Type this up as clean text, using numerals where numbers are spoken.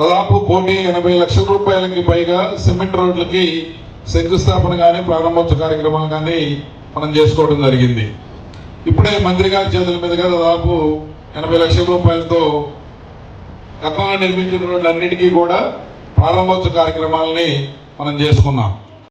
దాదాపు 1,80,00,000 రూపాయలకి పైగా సిమెంట్ రోడ్లకి శంకుస్థాపన కానీ ప్రారంభోత్సవ కార్యక్రమాలు కానీ మనం చేసుకోవడం జరిగింది. ఇప్పుడే మంత్రి గారి చేతుల మీదుగా దాదాపు 80,00,000 రూపాయలతో గతంలో నిర్మించిన రోడ్లన్నిటికీ కూడా ప్రారంభోత్సవ కార్యక్రమాలని మనం చేసుకున్నాం.